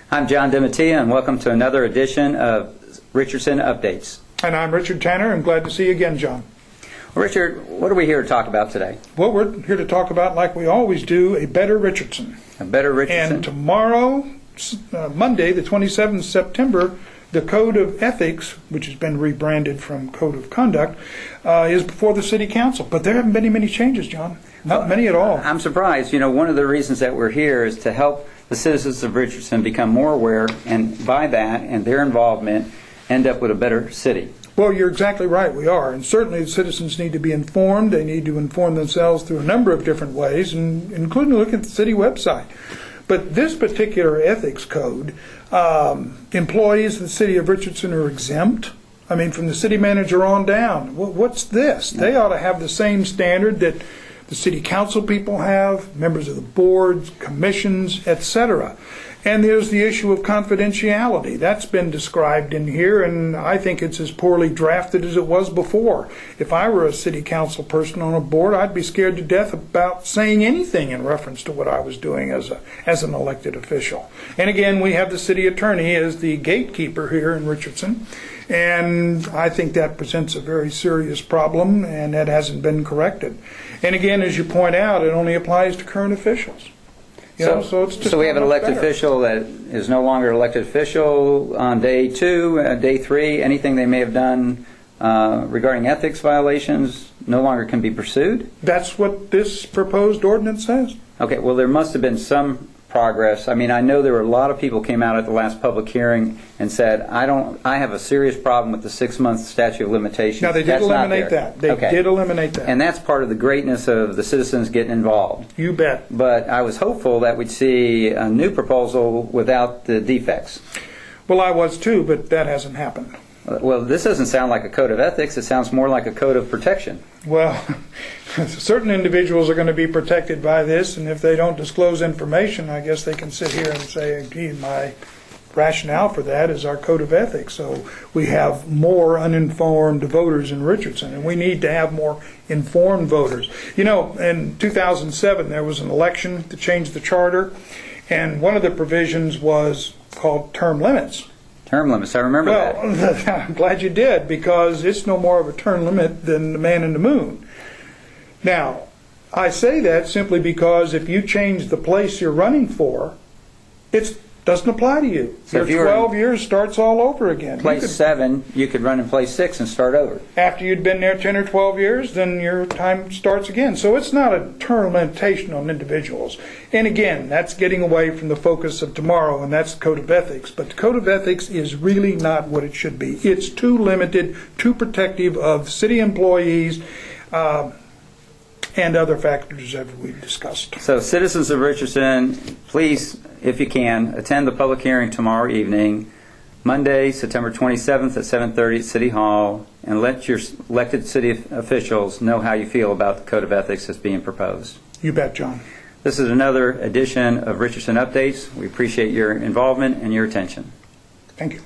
I'm John DiMattia, and welcome to another edition of Richardson Updates. And I'm Richard Tanner, and glad to see you again, John. Well, Richard, what are we here to talk about today? Well, we're here to talk about, like we always do, a better Richardson. A better Richardson? And tomorrow, Monday, the 27th of September, the Code of Ethics, which has been rebranded from Code of Conduct, is before the City Council. But there haven't been many changes, John. Not many at all. I'm surprised. You know, one of the reasons that we're here is to help the citizens of Richardson become more aware, and by that and their involvement, end up with a better city. Well, you're exactly right. We are. And certainly the citizens need to be informed. They need to inform themselves through a number of different ways, including looking at the city website. But this particular ethics code, employees of the city of Richardson are exempt. I mean, from the city manager on down. What's this? They ought to have the same standard that the city council people have, members of the boards, commissions, etc. And there's the issue of confidentiality. That's been described in here, and I think it's as poorly drafted as it was before. If I were a city council person on a board, I'd be scared to death about saying anything in reference to what I was doing as an elected official. And again, we have the city attorney as the gatekeeper here in Richardson, and I think that presents a very serious problem, and that hasn't been corrected. And again, as you point out, it only applies to current officials. So we have an elected official that is no longer elected official on day 2, day 3. Anything they may have done regarding ethics violations no longer can be pursued? That's what this proposed ordinance says. Okay, well, there must have been some progress. I mean, I know there were a lot of people came out at the last public hearing and said, I have a serious problem with the 6-month statute of limitations. Now, they did eliminate that. They did eliminate that. And that's part of the greatness of the citizens getting involved. You bet. But I was hopeful that we'd see a new proposal without the defects. Well, I was too, but that hasn't happened. Well, this doesn't sound like a code of ethics. It sounds more like a code of protection. Well, certain individuals are going to be protected by this, and if they don't disclose information, I guess they can sit here and say, gee, my rationale for that is our code of ethics. So we have more uninformed voters in Richardson, and we need to have more informed voters. You know, in 2007, there was an election to change the charter, and one of the provisions was called term limits. Term limits, I remember that. Well, I'm glad you did, because it's no more of a term limit than the man in the moon. Now, I say that simply because if you change the place you're running for, it doesn't apply to you. So your 12 years starts all over again. Place 7, you could run in place 6 and start over. After you'd been there 10 or 12 years, then your time starts again. So it's not a term limitation on individuals. And again, that's getting away from the focus of tomorrow, and that's the Code of Ethics. But the Code of Ethics is really not what it should be. It's too limited, too protective of city employees, and other factors that we've discussed. So citizens of Richardson, please, if you can, attend the public hearing tomorrow evening, Monday, September 27th at 7:30 at City Hall, and let your elected city officials know how you feel about the Code of Ethics that's being proposed. You bet, John. This is another edition of Richardson Updates. We appreciate your involvement and your attention. Thank you.